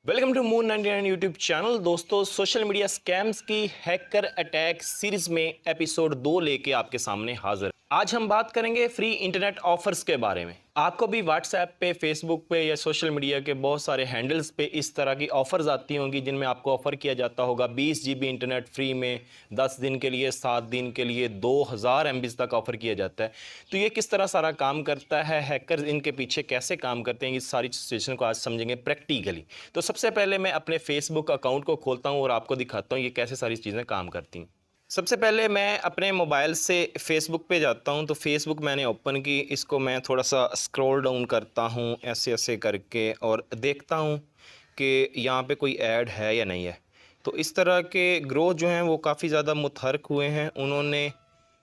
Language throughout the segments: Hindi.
Welcome to moon 99 YouTube channel. दोस्तों, सोशल मीडिया स्कैम्स की हैकर अटैक सीरीज में एपिसोड 2 लेके आपके सामने हाजिर। आज हम बात करेंगे फ्री इंटरनेट ऑफर्स के बारे में। आपको भी व्हाट्सएप पे, फेसबुक पे या सोशल मीडिया के बहुत सारे हैंडल्स पे इस तरह की ऑफर्स आती होंगी जिनमें आपको ऑफर किया जाता होगा 20 GB इंटरनेट फ्री में 10 दिन के लिए, 7 दिन के लिए 2000 MB तक ऑफर किया जाता है। तो ये किस तरह सारा काम करता है, हैकर इनके पीछे कैसे काम करते हैं, इस सारी सिचुएशन को आज समझेंगे प्रैक्टिकली। तो सबसे पहले मैं अपने फेसबुक अकाउंट को खोलता हूँ और आपको दिखाता हूँ ये कैसे सारी चीज़ें काम करती हैं। सबसे पहले मैं अपने मोबाइल से फेसबुक पे जाता हूँ। तो फेसबुक मैंने ओपन की, इसको मैं थोड़ा सा स्क्रॉल डाउन करता हूँ ऐसे ऐसे करके और देखता हूँ कि यहाँ पे कोई ऐड है या नहीं है। तो इस तरह के ग्रोथ जो हैं वो काफ़ी ज़्यादा मुतहरक हुए हैं। उन्होंने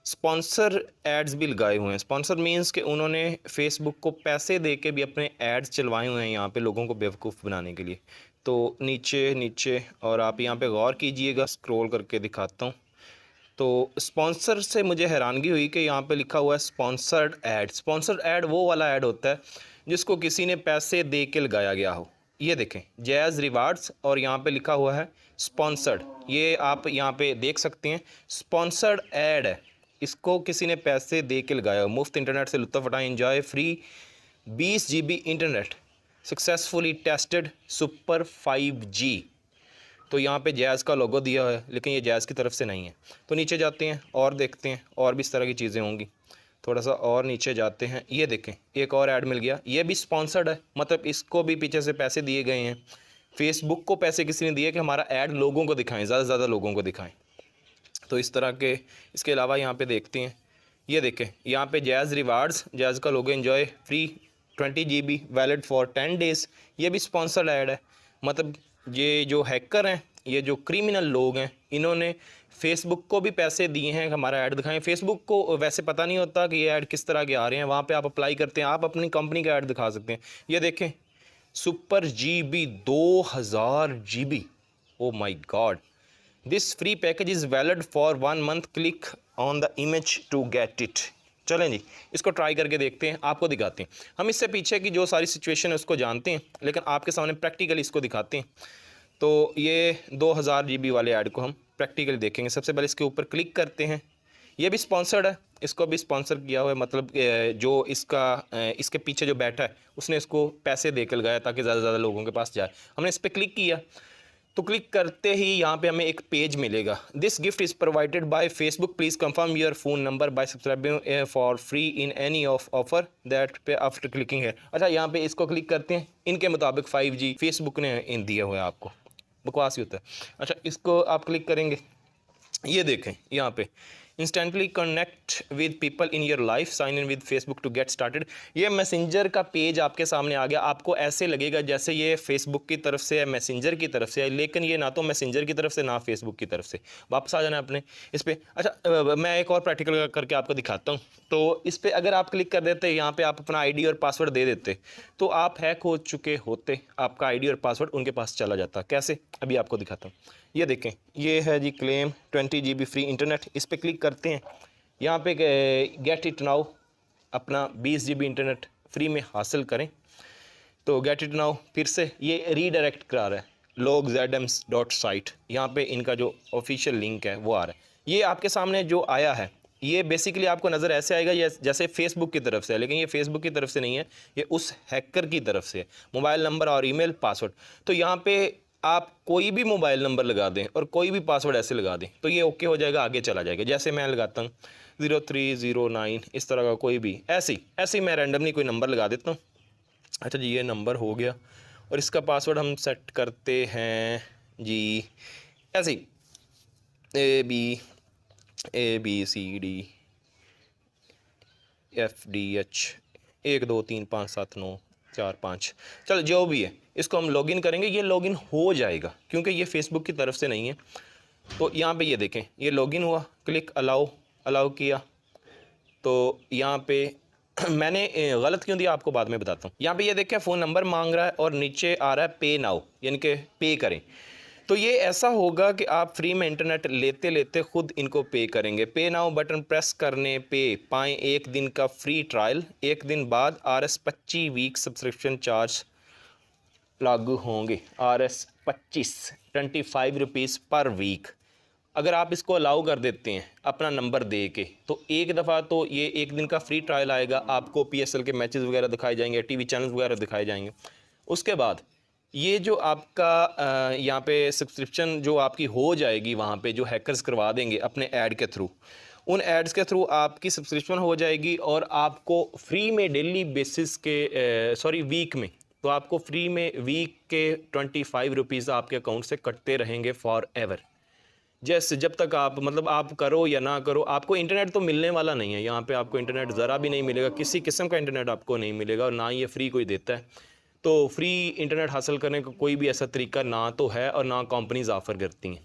स्पॉन्सर एड्स भी लगाए हुए हैं। स्पॉन्सर मींस कि उन्होंने फेसबुक को पैसे दे के भी अपने एड्स चलवाए हुए हैं यहाँ पे लोगों को बेवकूफ़ बनाने के लिए। तो नीचे नीचे और आप यहाँ पे गौर कीजिएगा, स्क्रॉल करके दिखाता हूँ। तो स्पॉन्सर से मुझे हैरानगी हुई कि यहाँ पे लिखा हुआ है स्पॉन्सर्ड ऐड। स्पॉन्सर्ड ऐड वो वाला ऐड होता है जिसको किसी ने पैसे दे के लगाया गया हो। ये देखें, जैज़ रिवार्ड्स और यहाँ पे लिखा हुआ है स्पॉन्सर्ड। ये आप यहाँ पे देख सकते हैं, स्पॉन्सर्ड ऐड है। इसको किसी ने पैसे दे के लगाया हो। मुफ्त इंटरनेट से लुत्फ़ उठाएं, enjoy free 20 GB internet, successfully tested super 5G। तो यहाँ पे जैज़ का लोगो दिया है लेकिन ये जैज़ की तरफ से नहीं है। तो नीचे जाते हैं और देखते हैं और भी इस तरह की चीज़ें होंगी। थोड़ा सा और नीचे जाते हैं, ये देखें एक और ऐड मिल गया। ये भी स्पॉन्सर्ड है, मतलब इसको भी पीछे से पैसे दिए गए हैं। फेसबुक को पैसे किसी ने दिए कि हमारा ऐड लोगों को दिखाएं, ज़्यादा से ज़्यादा लोगों को दिखाएं। तो इस तरह के, इसके अलावा यहाँ पे देखते हैं, ये देखें यहाँ पे जैज़ रिवार्ड्स, जैज़ का logo, enjoy free 20 GB valid for 10 days. ये भी स्पॉन्सर्ड ऐड है। मतलब ये जो हैकर हैं, ये जो क्रिमिनल लोग हैं, इन्होंने फेसबुक को भी पैसे दिए हैं कि हमारा ऐड दिखाएं। फेसबुक को वैसे पता नहीं होता कि ये ऐड किस तरह के आ रहे हैं। वहाँ पे आप अप्लाई करते हैं, आप अपनी कंपनी का ऐड दिखा सकते हैं। ये देखें, super GB 2000 GB, oh my god. This free package is valid for 1 month, click on the image to get it. चलें जी, इसको ट्राई करके देखते हैं, आपको दिखाते हैं। हम इससे पीछे की जो सारी सिचुएशन है उसको जानते हैं लेकिन आपके सामने प्रैक्टिकली इसको दिखाते हैं। तो ये 2000 GB वाले ऐड को हम प्रैक्टिकली देखेंगे। सबसे पहले इसके ऊपर क्लिक करते हैं। ये भी स्पॉन्सर्ड है, इसको भी स्पॉन्सर किया हुआ है। मतलब जो इसके पीछे जो बैठा है उसने इसको पैसे देकर लगाया ताकि ज़्यादा से ज़्यादा लोगों के पास जाए। हमने इस पर क्लिक किया तो क्लिक करते ही यहाँ पे हमें एक पेज मिलेगा। This gift is provided by Facebook, please confirm your phone number by subscribing for free in any of offer that पे आफ्टर क्लिकिंग है। अच्छा, यहाँ पे इसको क्लिक करते हैं। इनके मुताबिक 5G फेसबुक ने इन दिया हुआ है आपको, बकवास ही होता है। अच्छा, इसको आप क्लिक करेंगे, ये देखें यहाँ पे instantly connect with people in your life, sign in with Facebook to get started. ये मैसेंजर का पेज आपके सामने आ गया। आपको ऐसे लगेगा जैसे ये फेसबुक की तरफ से है, मैसेंजर की तरफ से है, लेकिन ये ना तो मैसेंजर की तरफ से ना फेसबुक की तरफ से। वापस आ जाना अपने इस पर। अच्छा, मैं एक और प्रैक्टिकल करके आपको दिखाता हूँ। तो इस पर अगर आप क्लिक कर देते, यहाँ पर आप अपना ID और पासवर्ड दे देते तो आप हैक हो चुके होते, आपका ID और पासवर्ड उनके पास चला जाता। कैसे, अभी आपको दिखाता हूँ। ये देखें, ये है जी क्लेम 20 GB फ्री इंटरनेट। इस पर क्लिक करते हैं, यहाँ पे गेट इट नाउ, अपना 20 GB इंटरनेट फ्री में हासिल करें। तो गेट इट नाउ, फिर से ये रीडायरेक्ट करा रहा है logzms.site। यहाँ पे इनका जो ऑफिशियल लिंक है वो आ रहा है। ये आपके सामने जो आया है ये बेसिकली आपको नज़र ऐसे आएगा ये जैसे फेसबुक की तरफ से है, लेकिन ये फेसबुक की तरफ से नहीं है, ये उस हैकर की तरफ से है। मोबाइल नंबर और ईमेल, पासवर्ड। तो यहाँ पे आप कोई भी मोबाइल नंबर लगा दें और कोई भी पासवर्ड ऐसे लगा दें तो ये ओके हो जाएगा, आगे चला जाएगा। जैसे मैं लगाता हूँ 0309, इस तरह का कोई भी ऐसे ही मैं रैंडमली कोई नंबर लगा देता हूँ। अच्छा जी, ये नंबर हो गया और इसका पासवर्ड हम सेट करते हैं जी ऐसे ही ABCDFDH 1 2 3 5 7 9 4 5। चलो, जो भी है इसको हम लॉगिन करेंगे। ये लॉगिन हो जाएगा क्योंकि ये फेसबुक की तरफ से नहीं है। तो यहाँ पे ये देखें, ये लॉगिन हुआ, क्लिक अलाउ किया। तो यहाँ पे मैंने गलत क्यों दिया आपको बाद में बताता हूँ। यहाँ पे ये देखें, फ़ोन नंबर मांग रहा है और नीचे आ रहा है पे नाउ, यानी कि पे करें। तो ये ऐसा होगा कि आप फ्री में इंटरनेट लेते लेते खुद इनको पे करेंगे। पे नाउ बटन प्रेस करने पे पाएँ 1 दिन का फ्री ट्रायल, 1 दिन बाद RS 25 वीक सब्सक्रिप्शन चार्ज लागू होंगे। ₹25 पर वीक। अगर आप इसको अलाउ कर देते हैं अपना नंबर दे के, तो एक दफ़ा तो ये एक दिन का फ्री ट्रायल आएगा, आपको पीएसएल के मैचेस वगैरह दिखाए जाएंगे, टीवी चैनल्स वगैरह दिखाए जाएंगे। उसके बाद ये जो आपका यहाँ पे सब्सक्रिप्शन जो आपकी हो जाएगी, वहाँ पे जो हैकर्स करवा देंगे अपने ऐड के थ्रू, उन एड्स के थ्रू आपकी सब्सक्रिप्शन हो जाएगी और आपको फ्री में डेली बेसिस के वीक में, तो आपको फ्री में वीक के ₹25 आपके अकाउंट से कटते रहेंगे फॉर एवर। जैसे जब तक आप मतलब आप करो या ना करो, आपको इंटरनेट तो मिलने वाला नहीं है यहाँ पे, आपको इंटरनेट ज़रा भी नहीं मिलेगा, किसी किस्म का इंटरनेट आपको नहीं मिलेगा, और ना ये फ्री कोई देता है। तो फ्री इंटरनेट हासिल करने का कोई भी ऐसा तरीका ना तो है और ना कंपनीज ऑफ़र करती हैं।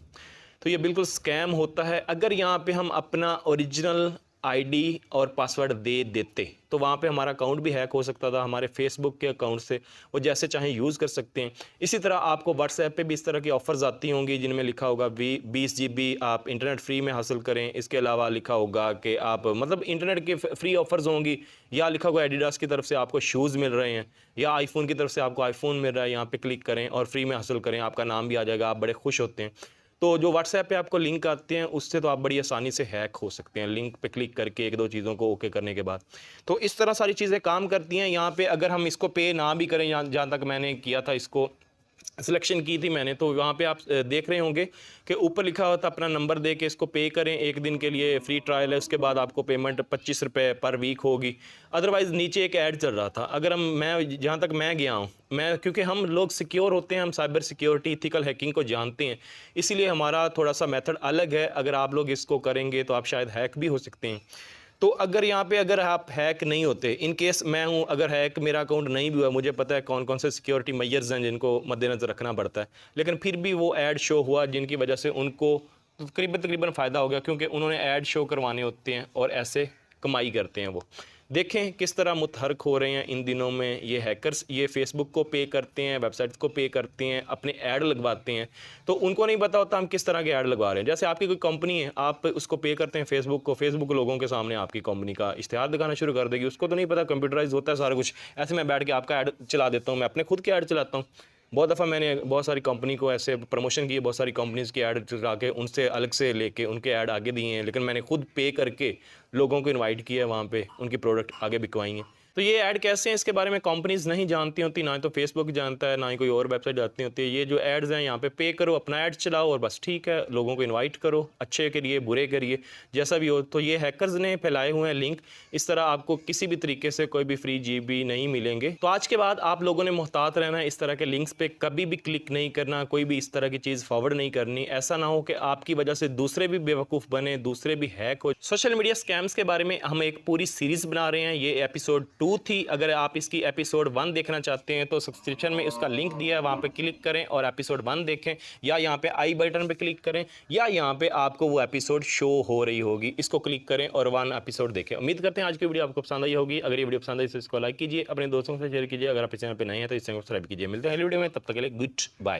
तो ये बिल्कुल स्कैम होता है। अगर यहाँ पे हम अपना ओरिजिनल आईडी और पासवर्ड दे देते तो वहाँ पे हमारा अकाउंट भी हैक हो सकता था, हमारे फेसबुक के अकाउंट से वो जैसे चाहें यूज़ कर सकते हैं। इसी तरह आपको व्हाट्सएप पे भी इस तरह की ऑफ़र्स आती होंगी जिनमें लिखा होगा 20 GB आप इंटरनेट फ्री में हासिल करें। इसके अलावा लिखा होगा कि आप मतलब इंटरनेट की फ्री ऑफ़र्स होंगी, या लिखा होगा एडिडास की तरफ से आपको शूज़ मिल रहे हैं, या आईफोन की तरफ से आपको आईफोन मिल रहा है, यहाँ पर क्लिक करें और फ्री में हासिल करें, आपका नाम भी आ जाएगा, आप बड़े खुश होते हैं। तो जो व्हाट्सएप पे आपको लिंक आते हैं उससे तो आप बड़ी आसानी से हैक हो सकते हैं, लिंक पे क्लिक करके एक दो चीज़ों को ओके करने के बाद। तो इस तरह सारी चीज़ें काम करती हैं। यहाँ पे अगर हम इसको पे ना भी करें, जहाँ तक मैंने किया था, इसको सिलेक्शन की थी मैंने, तो वहाँ पे आप देख रहे होंगे कि ऊपर लिखा होता अपना नंबर दे के इसको पे करें, एक दिन के लिए फ्री ट्रायल है, उसके बाद आपको पेमेंट ₹25 पर वीक होगी। अदरवाइज़ नीचे एक ऐड चल रहा था। अगर मैं जहाँ तक मैं गया हूँ, मैं क्योंकि हम लोग सिक्योर होते हैं, हम साइबर सिक्योरिटी इथिकल हैकिंग को जानते हैं, इसीलिए हमारा थोड़ा सा मेथड अलग है। अगर आप लोग इसको करेंगे तो आप शायद हैक भी हो सकते हैं। तो अगर यहाँ पे अगर आप हैक नहीं होते, इन केस मैं हूँ, अगर हैक मेरा अकाउंट नहीं भी हुआ, मुझे पता है कौन कौन से सिक्योरिटी मेजर्स हैं जिनको मद्देनज़र रखना पड़ता है, लेकिन फिर भी वो ऐड शो हुआ जिनकी वजह से उनको तकरीबन फ़ायदा हो गया, क्योंकि उन्होंने ऐड शो करवाने होते हैं और ऐसे कमाई करते हैं वो। देखें किस तरह मुतहरक हो रहे हैं इन दिनों में ये हैकर्स। ये फेसबुक को पे करते हैं, वेबसाइट्स को पे करते हैं, अपने ऐड लगवाते हैं, तो उनको नहीं पता होता हम किस तरह के ऐड लगवा रहे हैं। जैसे आपकी कोई कंपनी है, आप उसको पे करते हैं फेसबुक को, फेसबुक लोगों के सामने आपकी कंपनी का इश्तिहार दिखाना शुरू कर देगी। उसको तो नहीं पता कंप्यूटराइज होता है सारा कुछ। ऐसे मैं बैठ के आपका ऐड चला देता हूँ, मैं अपने खुद के ऐड चलाता हूँ। बहुत दफ़ा मैंने बहुत सारी कंपनी को ऐसे प्रमोशन किए, बहुत सारी कंपनीज़ की ऐड चला के उनसे अलग से लेके उनके ऐड आगे दिए हैं, लेकिन मैंने खुद पे करके लोगों को इनवाइट किया, वहाँ पे उनकी प्रोडक्ट आगे बिकवाई हैं। तो ये ऐड कैसे हैं, इसके बारे में कंपनीज़ नहीं जानती होती, ना तो फेसबुक जानता है, ना ही कोई और वेबसाइट जानती होती है। ये जो एड्स हैं यहाँ पे करो, अपना ऐड चलाओ और बस ठीक है, लोगों को इनवाइट करो, अच्छे करिए बुरे करिए जैसा भी हो। तो ये हैकर्स ने फैलाए हुए हैं लिंक, इस तरह आपको किसी भी तरीके से कोई भी फ्री GB नहीं मिलेंगे। तो आज के बाद आप लोगों ने मुहतात रहना है, इस तरह के लिंक्स पे कभी भी क्लिक नहीं करना, कोई भी इस तरह की चीज़ फॉरवर्ड नहीं करनी। ऐसा ना हो कि आपकी वजह से दूसरे भी बेवकूफ़ बने, दूसरे भी हैक हो। सोशल मीडिया स्कैम्स के बारे में हम एक पूरी सीरीज़ बना रहे हैं, ये एपिसोड 2 थी। अगर आप इसकी एपिसोड 1 देखना चाहते हैं तो सब्सक्रिप्शन में उसका लिंक दिया है, वहाँ पे क्लिक करें और एपिसोड 1 देखें, या यहाँ पे आई बटन पे क्लिक करें, या यहाँ पे आपको वो एपिसोड शो हो रही होगी, इसको क्लिक करें और 1 एपिसोड देखें। उम्मीद करते हैं आज की वीडियो आपको पसंद आई होगी। अगर ये वीडियो पसंद आई तो इसको लाइक कीजिए, अपने दोस्तों से शेयर कीजिए, अगर आप इस चैनल पर नए हैं तो इस चैनल को सब्सक्राइब कीजिए। मिलते हैं अगली वीडियो में, तब तक के लिए गुड बाय।